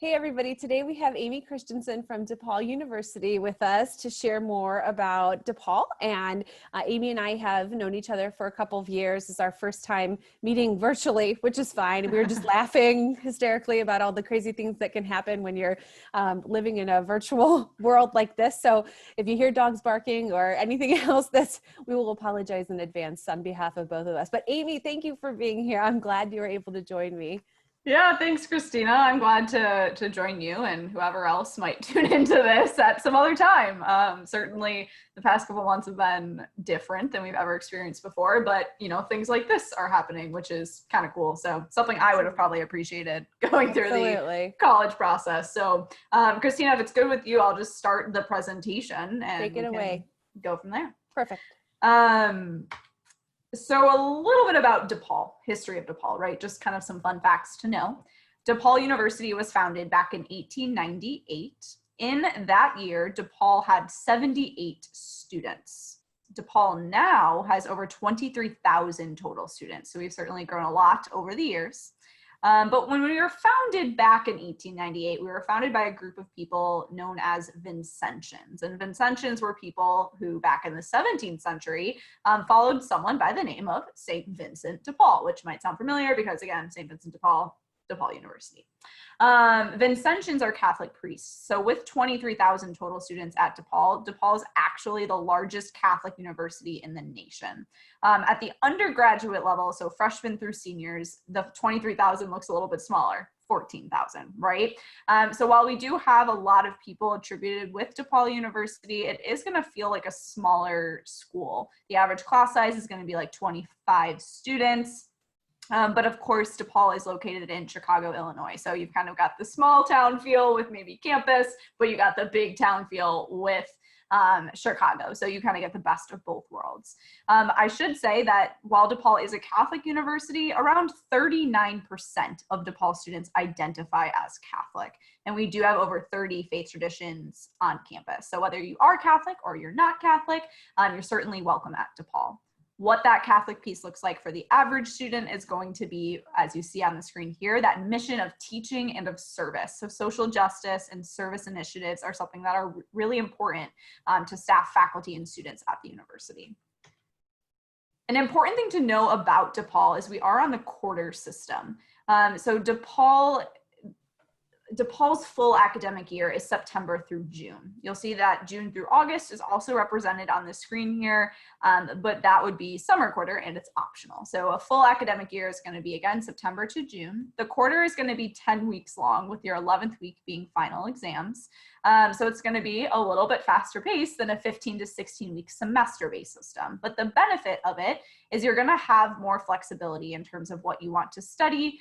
Hey everybody, today we have Amy Christenson from DePaul University with us to share more about DePaul. And Amy and I have known each other for a couple of years. It's our first time meeting virtually, which is fine. We were just laughing hysterically about all the crazy things that can happen when you're living in a virtual world like this. So if you hear dogs barking or anything else, we will apologize in advance on behalf of both of us. But Amy, thank you for being here. I'm glad you were able to join me. Yeah, thanks, Christina. I'm glad to join you and whoever else might tune into this at some other time. Certainly, the past couple months have been different than we've ever experienced before, but things like this are happening, which is kind of cool. So something I would have probably appreciated going through the college process. So, Christina, if it's good with you, I'll just start the presentation and take it away. Go from there. Perfect. So a little bit about DePaul, history of DePaul, right? Just kind of some fun facts to know. DePaul University was founded back in 1898. In that year, DePaul had 78 students. DePaul now has over 23,000 total students. So we've certainly grown a lot over the years. But when we were founded back in 1898, we were founded by a group of people known as Vincentians. And Vincentians were people who, back in the 17th century, followed someone by the name of St. Vincent de Paul, which might sound familiar because, again, St. Vincent de Paul, DePaul University. Vincentians are Catholic priests. So with 23,000 total students at DePaul, DePaul is actually the largest Catholic university in the nation. At the undergraduate level, so freshmen through seniors, the 23,000 looks a little bit smaller, 14,000, right? So while we do have a lot of people attributed with DePaul University, it is going to feel like a smaller school. The average class size is going to be like 25 students. But of course, DePaul is located in Chicago, Illinois. So you've kind of got the small town feel with maybe campus, but you got the big town feel with Chicago. So you kind of get the best of both worlds. I should say that while DePaul is a Catholic university, around 39% of DePaul students identify as Catholic. And we do have over 30 faith traditions on campus. So whether you are Catholic or you're not Catholic, you're certainly welcome at DePaul. What that Catholic piece looks like for the average student is going to be, as you see on the screen here, that mission of teaching and of service. So social justice and service initiatives are something that are really important to staff, faculty, and students at the university. An important thing to know about DePaul is we are on the quarter system. So DePaul's full academic year is September through June. You'll see that June through August is also represented on the screen here, but that would be summer quarter and it's optional. So a full academic year is going to be, again, September to June. The quarter is going to be 10 weeks long, with your 11th week being final exams. So it's going to be a little bit faster paced than a 15 to 16 week semester-based system. But the benefit of it is you're going to have more flexibility in terms of what you want to study.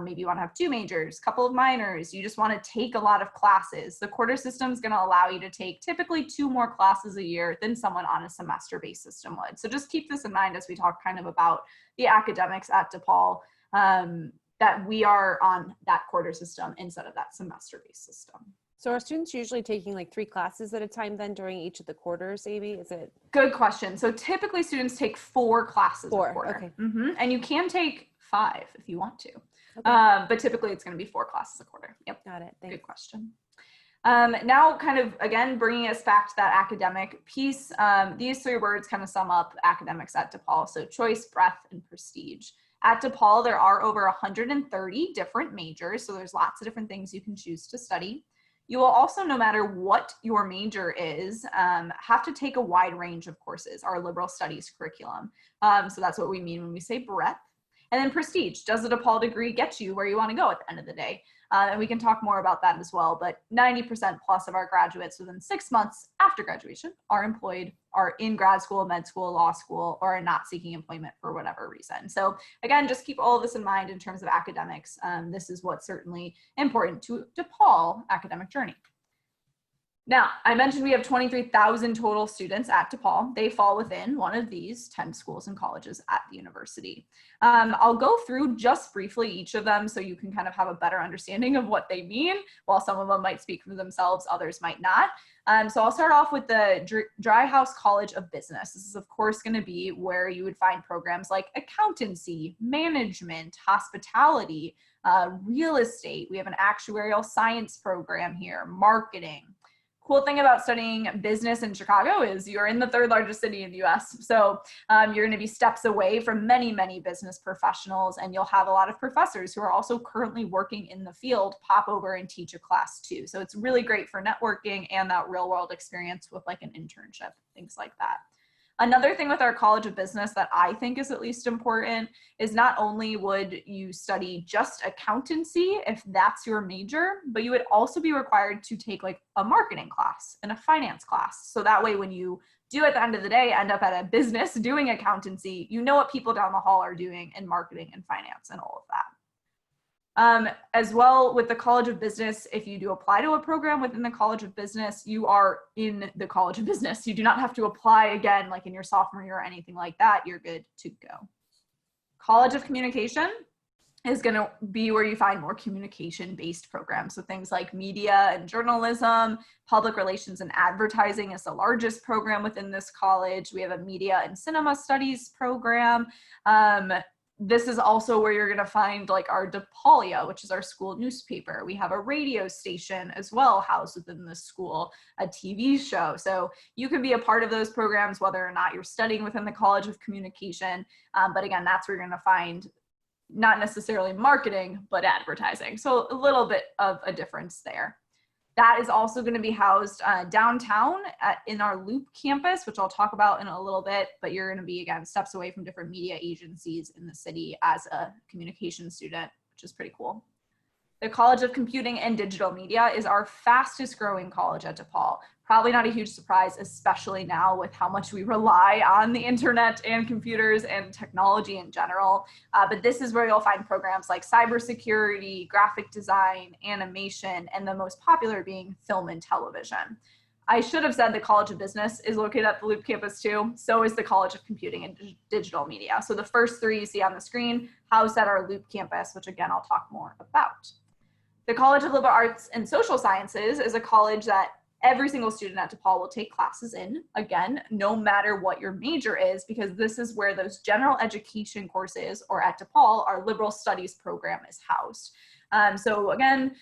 Maybe you want to have 2 majors, couple of minors, you just want to take a lot of classes. The quarter system is going to allow you to take typically 2 more classes a year than someone on a semester-based system would. So just keep this in mind as we talk kind of about the academics at DePaul, that we are on that quarter system instead of that semester-based system. So are students usually taking like 3 classes at a time then during each of the quarters, Amy? Is it? Good question. So typically students take 4 classes a quarter. Okay. And you can take 5 if you want to. Okay. But typically it's going to be 4 classes a quarter. Yep. Got it. Thanks. Good question. Now kind of, again, bringing us back to that academic piece, these 3 words kind of sum up academics at DePaul. So choice, breadth, and prestige. At DePaul, there are over 130 different majors. So there's lots of different things you can choose to study. You will also, no matter what your major is, have to take a wide range of courses, our liberal studies curriculum. So that's what we mean when we say breadth. And then prestige, does the DePaul degree get you where you want to go at the end of the day? And we can talk more about that as well, but 90% plus of our graduates within 6 months after graduation are employed, are in grad school, med school, law school, or are not seeking employment for whatever reason. So again, just keep all of this in mind in terms of academics. This is what's certainly important to DePaul academic journey. Now, I mentioned we have 23,000 total students at DePaul. They fall within one of these 10 schools and colleges at the university. I'll go through just briefly each of them so you can kind of have a better understanding of what they mean. While some of them might speak for themselves, others might not. So I'll start off with the Dry House College of Business. This is, of course, going to be where you would find programs like accountancy, management, hospitality, real estate. We have an actuarial science program here, marketing. Cool thing about studying business in Chicago is you're in the third largest city in the US. So you're going to be steps away from many, many business professionals, and you'll have a lot of professors who are also currently working in the field pop over and teach a class too. So it's really great for networking and that real world experience with like an internship, things like that. Another thing with our College of Business that I think is at least important is not only would you study just accountancy if that's your major, but you would also be required to take like a marketing class and a finance class. So that way when you do at the end of the day end up at a business doing accountancy, you know what people down the hall are doing in marketing and finance and all of that. As well with the College of Business, if you do apply to a program within the College of Business, you are in the College of Business. You do not have to apply again like in your sophomore year or anything like that. You're good to go. College of Communication is going to be where you find more communication-based programs. So things like media and journalism, public relations and advertising is the largest program within this college. We have a media and cinema studies program. This is also where you're going to find like our DePaulia, which is our school newspaper. We have a radio station as well housed within the school, a TV show. So you can be a part of those programs whether or not you're studying within the College of Communication. But again, that's where you're going to find not necessarily marketing, but advertising. So a little bit of a difference there. That is also going to be housed downtown in our Loop campus, which I'll talk about in a little bit, but you're going to be, again, steps away from different media agencies in the city as a communication student, which is pretty cool. The College of Computing and Digital Media is our fastest growing college at DePaul. Probably not a huge surprise, especially now with how much we rely on the internet and computers and technology in general. But this is where you'll find programs like cybersecurity, graphic design, animation, and the most popular being film and television. I should have said the College of Business is located at the Loop campus too. So is the College of Computing and Digital Media. So the first three you see on the screen housed at our Loop campus, which again, I'll talk more about. The College of Liberal Arts and Social Sciences is a college that every single student at DePaul will take classes in, again, no matter what your major is, because this is where those general education courses, or at DePaul, our liberal studies program is housed. So again,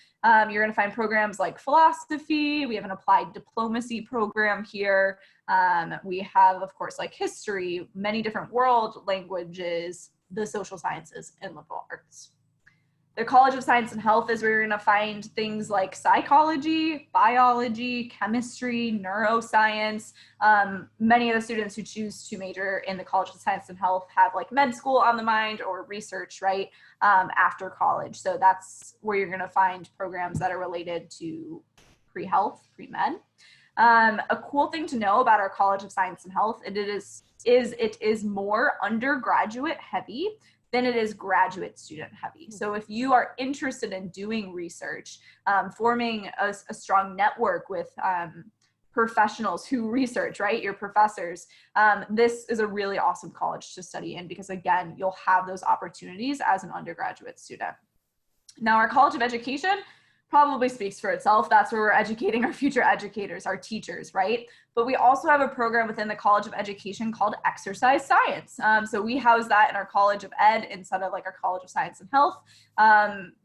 you're gonna find programs like philosophy, we have an applied diplomacy program here. We have, of course, like history, many different world languages, the social sciences, and liberal arts. The College of Science and Health is where you're going to find things like psychology, biology, chemistry, neuroscience. Many of the students who choose to major in the College of Science and Health have like med school on the mind or research, right, after college. So that's where you're going to find programs that are related to pre-health, pre-med. A cool thing to know about our College of Science and Health, it is more undergraduate heavy than it is graduate student heavy. So if you are interested in doing research, forming a strong network with professionals who research, right, your professors, this is a really awesome college to study in because again, you'll have those opportunities as an undergraduate student. Now our College of Education probably speaks for itself. That's where we're educating our future educators, our teachers, right? But we also have a program within the College of Education called Exercise Science. So we house that in our College of Ed instead of like our College of Science and Health,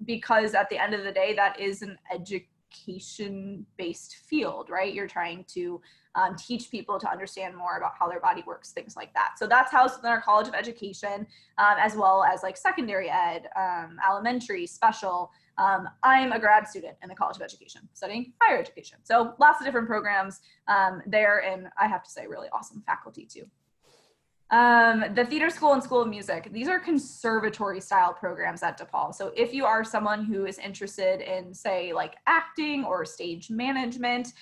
because at the end of the day, that is an education-based field, right? You're trying to teach people to understand more about how their body works, things like that. So that's housed within our College of Education, as well as like secondary ed, elementary, special. I'm a grad student in the College of Education, studying higher education. So lots of different programs there, and I have to say really awesome faculty too. The Theater School and School of Music, these are conservatory style programs at DePaul. So if you are someone who is interested in say like acting or stage management,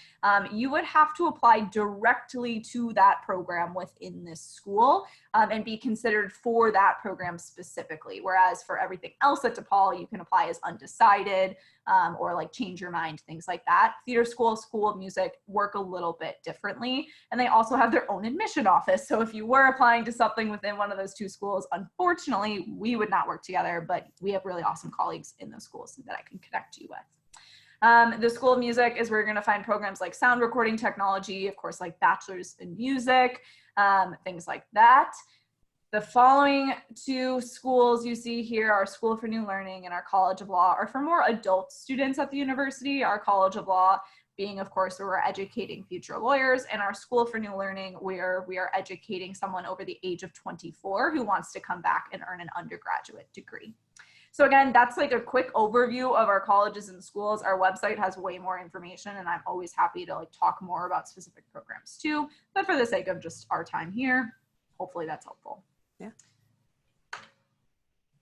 you would have to apply directly to that program within this school and be considered for that program specifically. Whereas for everything else at DePaul, you can apply as undecided or like change your mind, things like that. Theater School, School of Music work a little bit differently. And they also have their own admission office. So if you were applying to something within one of those two schools, unfortunately, we would not work together, but we have really awesome colleagues in those schools that I can connect you with. The School of Music is where you're going to find programs like sound recording technology, of course, like bachelor's in music, things like that. The following two schools you see here, our School for New Learning and our College of Law, are for more adult students at the university. Our College of Law being, of course, where we're educating future lawyers, and our School for New Learning, where we are educating someone over the age of 24 who wants to come back and earn an undergraduate degree. So again, that's like a quick overview of our colleges and schools. Our website has way more information, and I'm always happy to like talk more about specific programs too. But for the sake of just our time here, hopefully that's helpful. Yeah.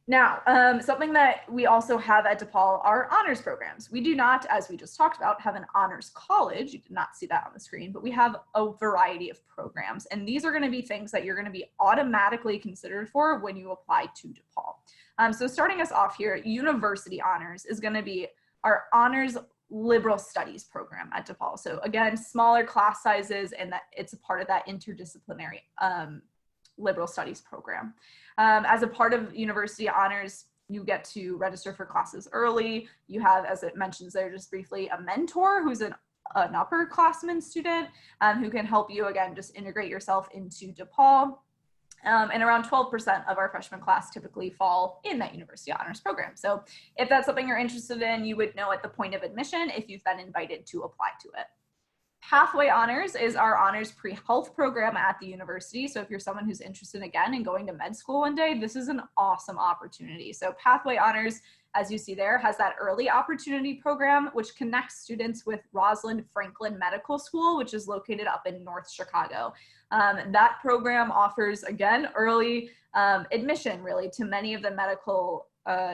Now, something that we also have at DePaul are honors programs. We do not, as we just talked about, have an honors college. You did not see that on the screen, but we have a variety of programs. And these are going to be things that you're going to be automatically considered for when you apply to DePaul. So starting us off here, University Honors is going to be our honors liberal studies program at DePaul. So again, smaller class sizes, and that it's a part of that interdisciplinary liberal studies program. As a part of University Honors, you get to register for classes early. You have, as it mentions there just briefly, a mentor who's an upperclassman student who can help you, again, just integrate yourself into DePaul. And around 12% of our freshman class typically fall in that University Honors program. So if that's something you're interested in, you would know at the point of admission if you've been invited to apply to it. Pathway Honors is our honors pre-health program at the university. So if you're someone who's interested again in going to med school one day, this is an awesome opportunity. So Pathway Honors, as you see there, has that early opportunity program, which connects students with Rosalind Franklin Medical School, which is located up in North Chicago. That program offers, again, early admission really to many of the medical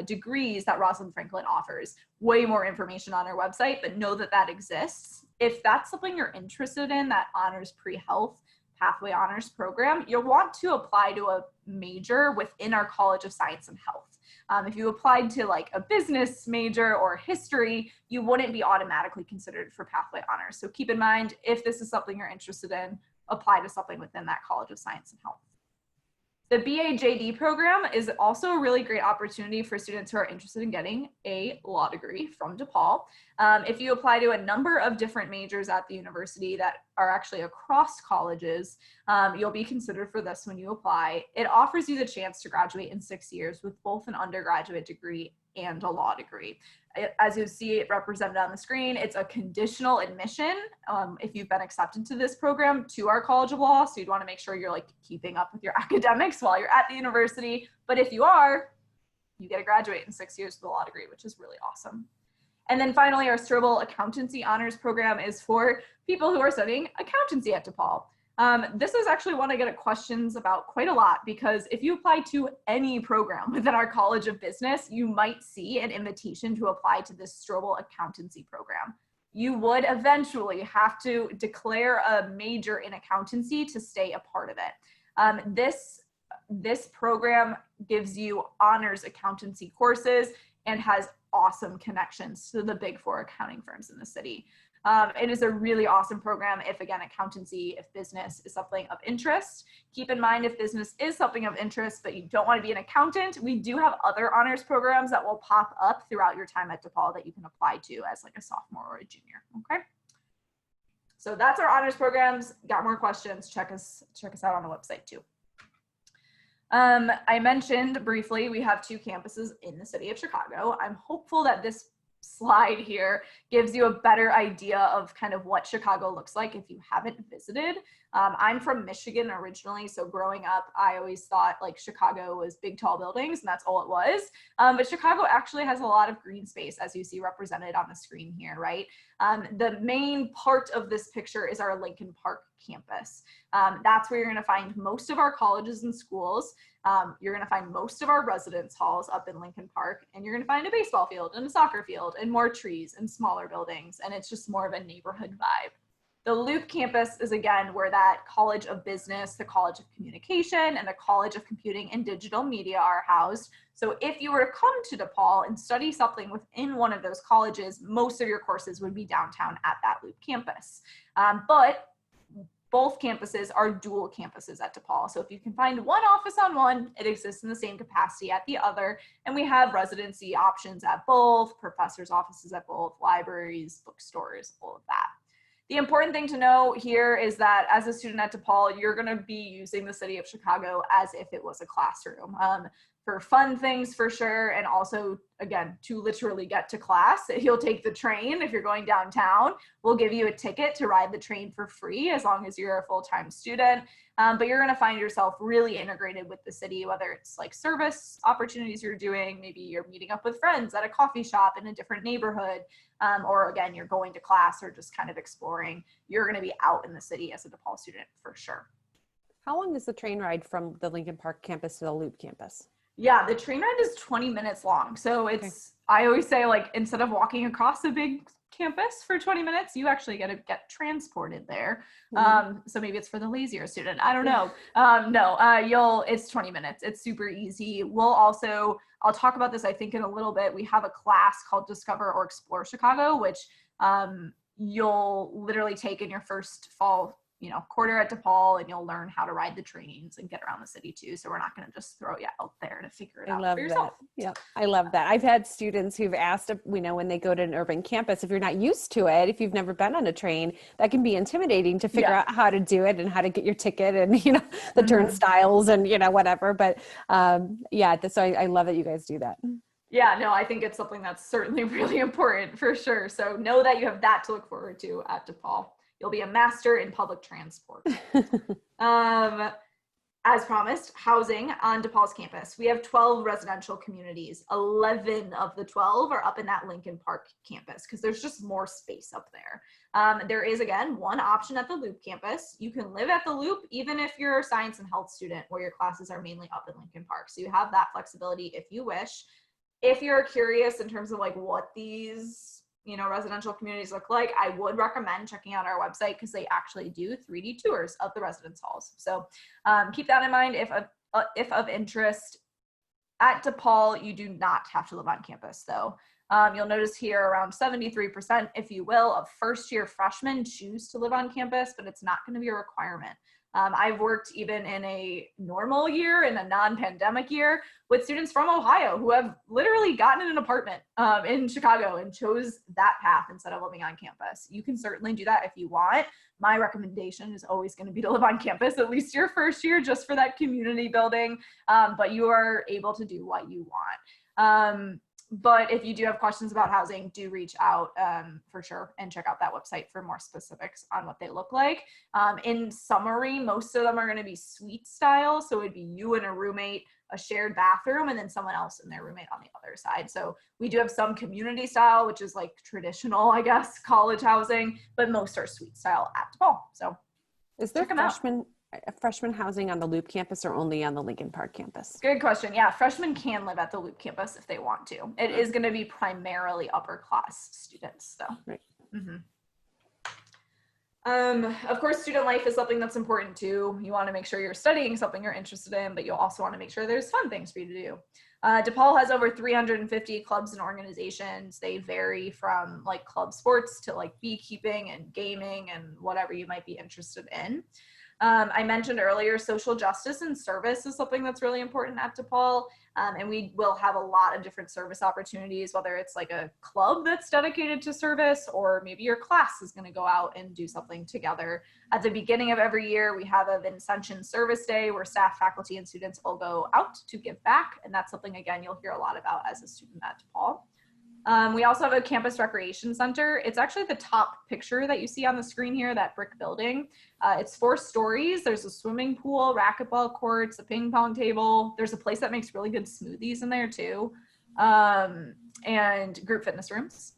degrees that Rosalind Franklin offers. Way more information on our website, but know that that exists. If that's something you're interested in, that honors pre-health pathway honors program, you'll want to apply to a major within our College of Science and Health. If you applied to like a business major or history, you wouldn't be automatically considered for pathway honors. So keep in mind, if this is something you're interested in, apply to something within that College of Science and Health. The BA/JD program is also a really great opportunity for students who are interested in getting a law degree from DePaul. If you apply to a number of different majors at the university that are actually across colleges, you'll be considered for this when you apply. It offers you the chance to graduate in 6 years with both an undergraduate degree and a law degree. As you see it represented on the screen, it's a conditional admission if you've been accepted to this program to our College of Law. So you'd want to make sure you're like keeping up with your academics while you're at the university. But if you are, you get to graduate in 6 years with a law degree, which is really awesome. And then finally, our Strobel Accountancy Honors Program is for people who are studying accountancy at DePaul. This is actually one I get questions about quite a lot, because if you apply to any program within our College of Business, you might see an invitation to apply to this Strobel Accountancy Program. You would eventually have to declare a major in accountancy to stay a part of it. This program gives you honors accountancy courses and has awesome connections to the big 4 accounting firms in the city. It is a really awesome program if, again, accountancy, if business is something of interest. Keep in mind, if business is something of interest, but you don't want to be an accountant, we do have other honors programs that will pop up throughout your time at DePaul that you can apply to as like a sophomore or a junior, okay? So that's our honors programs. Got more questions, check us out on the website too. I mentioned briefly, we have 2 campuses in the city of Chicago. I'm hopeful that this slide here gives you a better idea of kind of what Chicago looks like if you haven't visited. I'm from Michigan originally, so growing up, I always thought like Chicago was big, tall buildings, and that's all it was. But Chicago actually has a lot of green space, as you see represented on the screen here, right? The main part of this picture is our Lincoln Park campus. That's where you're gonna find most of our colleges and schools. You're gonna find most of our residence halls up in Lincoln Park, and you're gonna find a baseball field and a soccer field and more trees and smaller buildings, and it's just more of a neighborhood vibe. The Loop campus is, again, where that College of Business, the College of Communication, and the College of Computing and Digital Media are housed. So if you were to come to DePaul and study something within one of those colleges, most of your courses would be downtown at that Loop campus. But both campuses are dual campuses at DePaul. So if you can find one office on one, it exists in the same capacity at the other. And we have residency options at both, professors' offices at both, libraries, bookstores, all of that. The important thing to know here is that as a student at DePaul, you're going to be using the city of Chicago as if it was a classroom. For fun things for sure, and also, again, to literally get to class. You'll take the train if you're going downtown. We'll give you a ticket to ride the train for free as long as you're a full-time student. But you're going to find yourself really integrated with the city, whether it's like service opportunities you're doing, maybe you're meeting up with friends at a coffee shop in a different neighborhood, or again, you're going to class or just kind of exploring. You're going to be out in the city as a DePaul student for sure. How long is the train ride from the Lincoln Park campus to the Loop campus? Yeah, the train ride is 20 minutes long. So it's, okay. I always say, like, instead of walking across a big campus for 20 minutes, you actually get transported there. So maybe it's for the lazier student. I don't know. It's 20 minutes. It's super easy. I'll talk about this, I think, in a little bit. We have a class called Discover or Explore Chicago, which you'll literally take in your first fall quarter at DePaul, and you'll learn how to ride the trains and get around the city too. So we're not going to just throw you out there to figure it out for yourself. Yeah, I love that. I've had students who've asked, when they go to an urban campus, if you're not used to it, if you've never been on a train, that can be intimidating to figure out how to do it and how to get your ticket and, the turnstiles and, whatever. But so I love that you guys do that. Yeah, no, I think it's something that's certainly really important for sure. So know that you have that to look forward to at DePaul. You'll be a master in public transport. As promised, housing on DePaul's campus. We have 12 residential communities. 11 of the 12 are up in that Lincoln Park campus because there's just more space up there. There is, again, one option at the Loop campus. You can live at the Loop even if you're a science and health student where your classes are mainly up in Lincoln Park. So you have that flexibility if you wish. If you're curious in terms of like what these residential communities look like, I would recommend checking out our website because they actually do 3D tours of the residence halls. So keep that in mind if of interest. At DePaul, you do not have to live on campus though. You'll notice here around 73%, if you will, of first-year freshmen choose to live on campus, but it's not going to be a requirement. I've worked even in a normal year, in a non-pandemic year, with students from Ohio who have literally gotten an apartment in Chicago and chose that path instead of living on campus. You can certainly do that if you want. My recommendation is always going to be to live on campus, at least your first year, just for that community building, but you are able to do what you want. But if you do have questions about housing, do reach out for sure and check out that website for more specifics on what they look like. In summary, most of them are going to be suite style. So it'd be you and a roommate, a shared bathroom, and then someone else and their roommate on the other side. So we do have some community style, which is like traditional, I guess, college housing, but most are suite style at DePaul. So is there freshman housing on the Loop campus or only on the Lincoln Park campus? Good question. Yeah, freshmen can live at the Loop campus if they want to. It is going to be primarily upper class students though. Right. Of course, student life is something that's important too. You want to make sure you're studying something you're interested in, but you'll also want to make sure there's fun things for you to do. DePaul has over 350 clubs and organizations. They vary from like club sports to like beekeeping and gaming and whatever you might be interested in. I mentioned earlier, social justice and service is something that's really important at DePaul. And we will have a lot of different service opportunities, whether it's like a club that's dedicated to service, or maybe your class is going to go out and do something together. At the beginning of every year, we have a Vincentian Service Day where staff, faculty, and students will go out to give back. And that's something, again, you'll hear a lot about as a student at DePaul. We also have a campus recreation center. It's actually the top picture that you see on the screen here, that brick building. It's 4 stories. There's a swimming pool, racquetball courts, a ping pong table. There's a place that makes really good smoothies in there too, and group fitness rooms.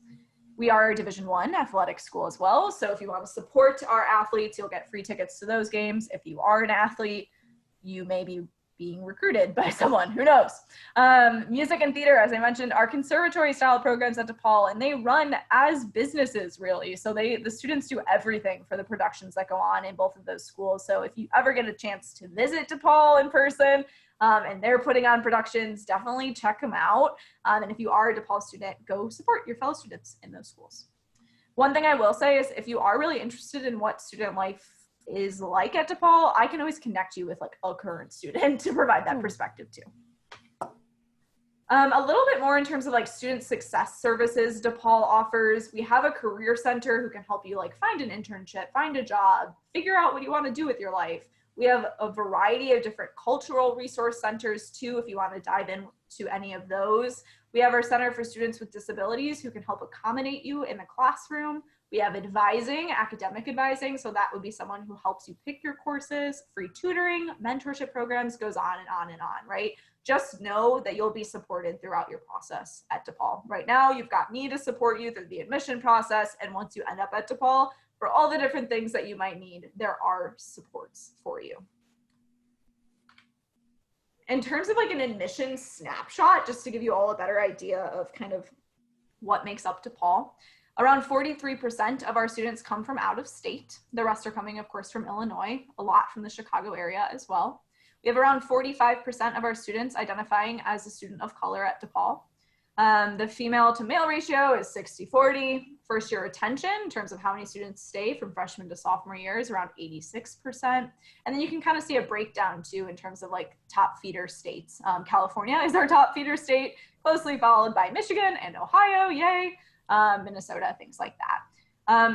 We are a Division I athletic school as well. So if you want to support our athletes, you'll get free tickets to those games. If you are an athlete, you may be being recruited by someone, who knows. Music and theater, as I mentioned, are conservatory style programs at DePaul, and they run as businesses really. So the students do everything for the productions that go on in both of those schools. So if you ever get a chance to visit DePaul in person and they're putting on productions, definitely check them out. And if you are a DePaul student, go support your fellow students in those schools. One thing I will say is if you are really interested in what student life is like at DePaul, I can always connect you with like a current student to provide that perspective too. A little bit more in terms of like student success services DePaul offers. We have a career center who can help you like find an internship, find a job, figure out what you want to do with your life. We have a variety of different cultural resource centers too, if you want to dive into any of those. We have our Center for Students with Disabilities who can help accommodate you in the classroom. We have advising, academic advising. So that would be someone who helps you pick your courses, free tutoring, mentorship programs, goes on and on and on, right? Just know that you'll be supported throughout your process at DePaul. Right now, you've got me to support you through the admission process. And once you end up at DePaul, for all the different things that you might need, there are supports for you. In terms of like an admission snapshot, just to give you all a better idea of kind of what makes up DePaul, around 43% of our students come from out of state. The rest are coming, of course, from Illinois, a lot from the Chicago area as well. We have around 45% of our students identifying as a student of color at DePaul. The female to male ratio is 60-40. First year retention in terms of how many students stay from freshman to sophomore year is around 86%. And then you can kind of see a breakdown too in terms of like top feeder states. California is our top feeder state, closely followed by Michigan and Ohio, yay, Minnesota, things like that.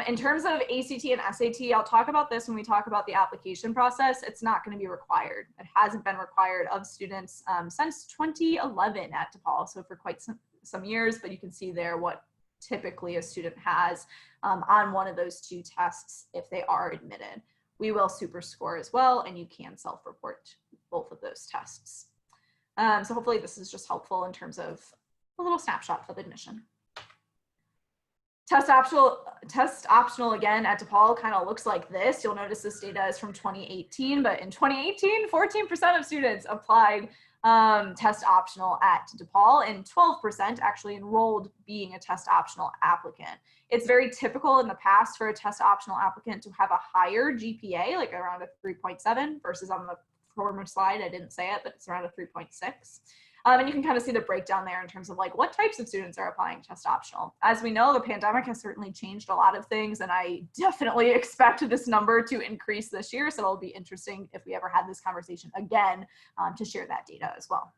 In terms of ACT and SAT, I'll talk about this when we talk about the application process. It's not going to be required. It hasn't been required of students since 2011 at DePaul, so for quite some years, but you can see there what typically a student has on one of those two tests if they are admitted. We will super score as well, and you can self-report both of those tests. So hopefully this is just helpful in terms of a little snapshot of admission. Test optional again at DePaul kind of looks like this. You'll notice this data is from 2018, but in 2018, 14% of students applied test optional at DePaul, and 12% actually enrolled being a test optional applicant. It's very typical in the past for a test optional applicant to have a higher GPA, like around a 3.7, versus on the former slide, I didn't say it, but it's around a 3.6. And you can kind of see the breakdown there in terms of like what types of students are applying test optional. As we know, the pandemic has certainly changed a lot of things, and I definitely expect this number to increase this year. So it'll be interesting if we ever had this conversation again to share that data as well.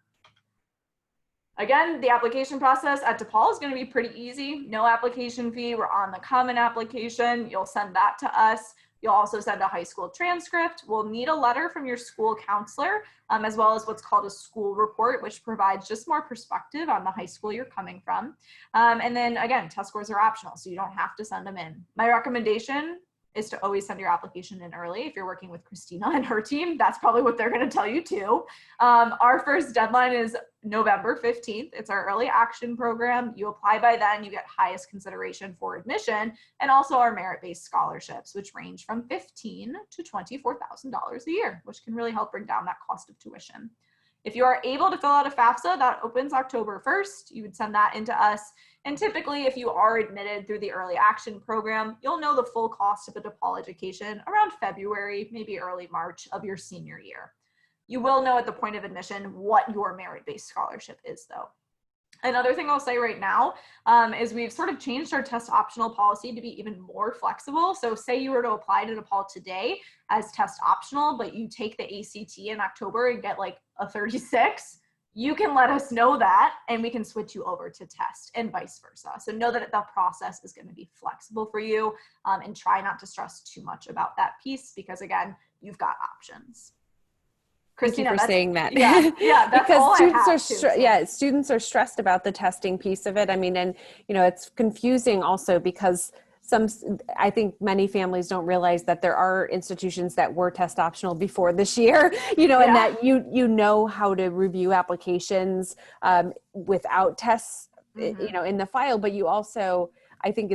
Again, the application process at DePaul is going to be pretty easy. No application fee. We're on the common application. You'll send that to us. You'll also send a high school transcript. We'll need a letter from your school counselor, as well as what's called a school report, which provides just more perspective on the high school you're coming from. And then again, test scores are optional, so you don't have to send them in. My recommendation is to always send your application in early. If you're working with Kristina and her team, that's probably what they're going to tell you too. Our first deadline is November 15th. It's our early action program. You apply by then, you get highest consideration for admission, and also our merit-based scholarships, which range from $15,000 to $24,000 a year, which can really help bring down that cost of tuition. If you are able to fill out a FAFSA, that opens October 1st. You would send that into us. And typically, if you are admitted through the early action program, you'll know the full cost of a DePaul education around February, maybe early March of your senior year. You will know at the point of admission what your merit-based scholarship is, though. Another thing I'll say right now is we've sort of changed our test optional policy to be even more flexible. So say you were to apply to DePaul today as test optional, but you take the ACT in October and get like a 36, you can let us know that and we can switch you over to test and vice versa. So know that the process is going to be flexible for you, and try not to stress too much about that piece because again, you've got options. Thank you for saying that. Yeah, that's because all students are stressed about the testing piece of it. I mean, and it's confusing also because I think many families don't realize that there are institutions that were test optional before this year, and that you know how to review applications without tests, in the file, but you also, I think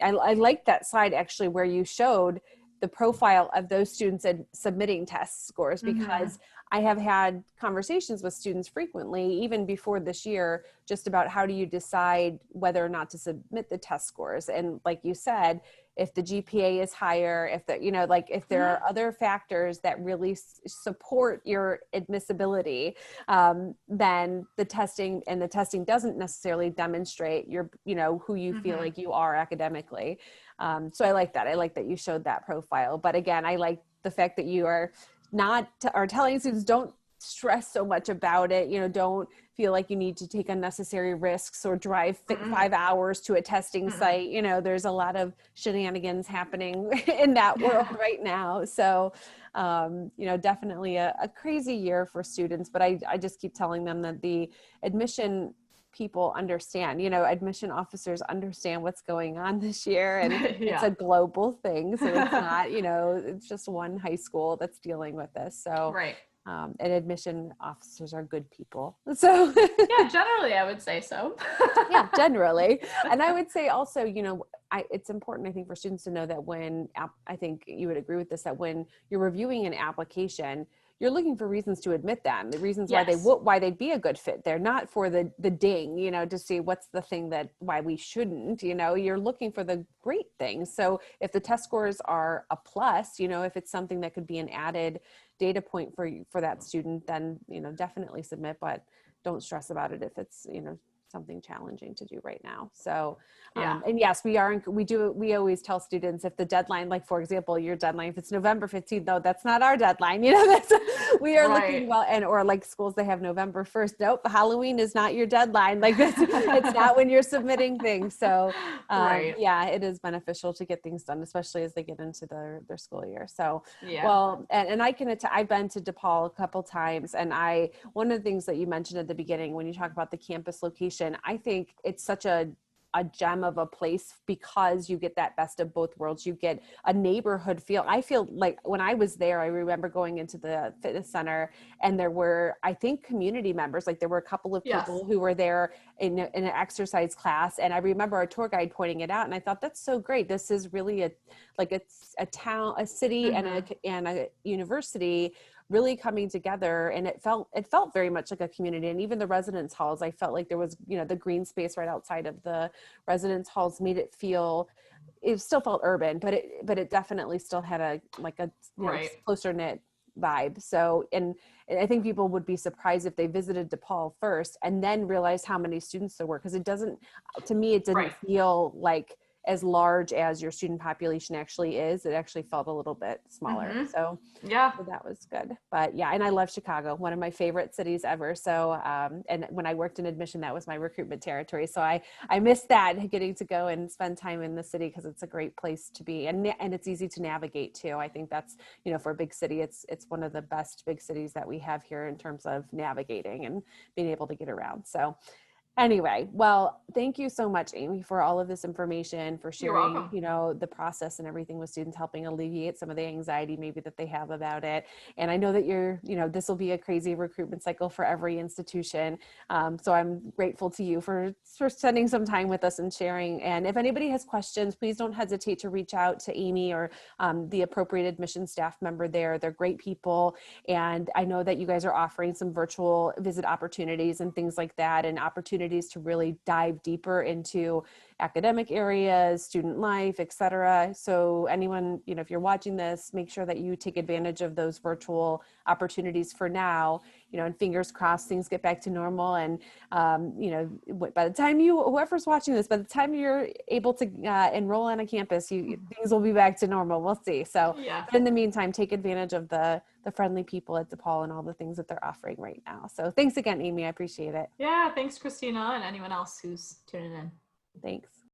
I like that slide actually where you showed the profile of those students and submitting test scores, because I have had conversations with students frequently, even before this year, just about how do you decide whether or not to submit the test scores. And like you said, if the GPA is higher, if if there are other factors that really support your admissibility, then the testing doesn't necessarily demonstrate who you feel like you are academically. So I like that. I like that you showed that profile. But again, I like the fact that you are telling students don't stress so much about it. Don't feel like you need to take unnecessary risks or drive 5 hours to a testing site. There's a lot of shenanigans happening in that world right now. So, definitely a crazy year for students, but I just keep telling them that the admission people understand, admission officers understand what's going on this year, and it's a global thing. So it's not, it's just one high school that's dealing with this. So, right. And admission officers are good people. So yeah, generally I would say so. yeah, generally. And I would say also, it's important, I think, for students to know that I think you would agree with this, that when you're reviewing an application, you're looking for reasons to admit them, the reasons why they'd be a good fit. They're not for the ding, to see what's the thing why we shouldn't, you're looking for the great things. So if the test scores are a plus, if it's something that could be an added data point for that student, then, definitely submit, but don't stress about it if it's, something challenging to do right now. So, and yes, we always tell students, if the deadline, like for example, your deadline, if it's November 15th, though, that's not our deadline, we are looking well, or like schools, they have November 1st. Nope. Halloween is not your deadline. Like it's not when you're submitting things. So, yeah, it is beneficial to get things done, especially as they get into their school year. So, well, and I've been to DePaul a couple times, and one of the things that you mentioned at the beginning, when you talk about the campus location, I think it's such a gem of a place because you get that best of both worlds. You get a neighborhood feel. I feel like when I was there, I remember going into the fitness center, and there were, I think, community members. Like there were a couple of people who were there in an exercise class. And I remember our tour guide pointing it out. And I thought, that's so great. This is really it's a town, a city, and a university really coming together, and it felt very much like a community. And even the residence halls, I felt like there was, the green space right outside of the residence halls made it still felt urban, but it definitely still had a closer knit vibe. So, and I think people would be surprised if they visited DePaul first and then realized how many students there were, because it didn't feel like as large as your student population actually is. It actually felt a little bit smaller. So that was good. But yeah, and I love Chicago, one of my favorite cities ever. So, and when I worked in admission, that was my recruitment territory. So I miss that, getting to go and spend time in the city, because it's a great place to be. And it's easy to navigate too. I think that's, for a big city, it's one of the best big cities that we have here in terms of navigating and being able to get around. So anyway, well, thank you so much, Amy, for all of this information, for sharing, the process and everything with students, helping alleviate some of the anxiety maybe that they have about it. And I know that this will be a crazy recruitment cycle for every institution. So I'm grateful to you for spending some time with us and sharing. And if anybody has questions, please don't hesitate to reach out to Amy or the appropriate admission staff member there. They're great people. And I know that you guys are offering some virtual visit opportunities and things like that, and opportunities to really dive deeper into academic areas, student life, etc. So anyone, if you're watching this, make sure that you take advantage of those virtual opportunities for now, and fingers crossed things get back to normal. And, by the time whoever's watching this, by the time you're able to enroll on a campus, things will be back to normal. We'll see. So but in the meantime, take advantage of the friendly people at DePaul and all the things that they're offering right now. So thanks again, Amy. I appreciate it. Yeah. Thanks, Christina, and anyone else who's tuning in. Thanks.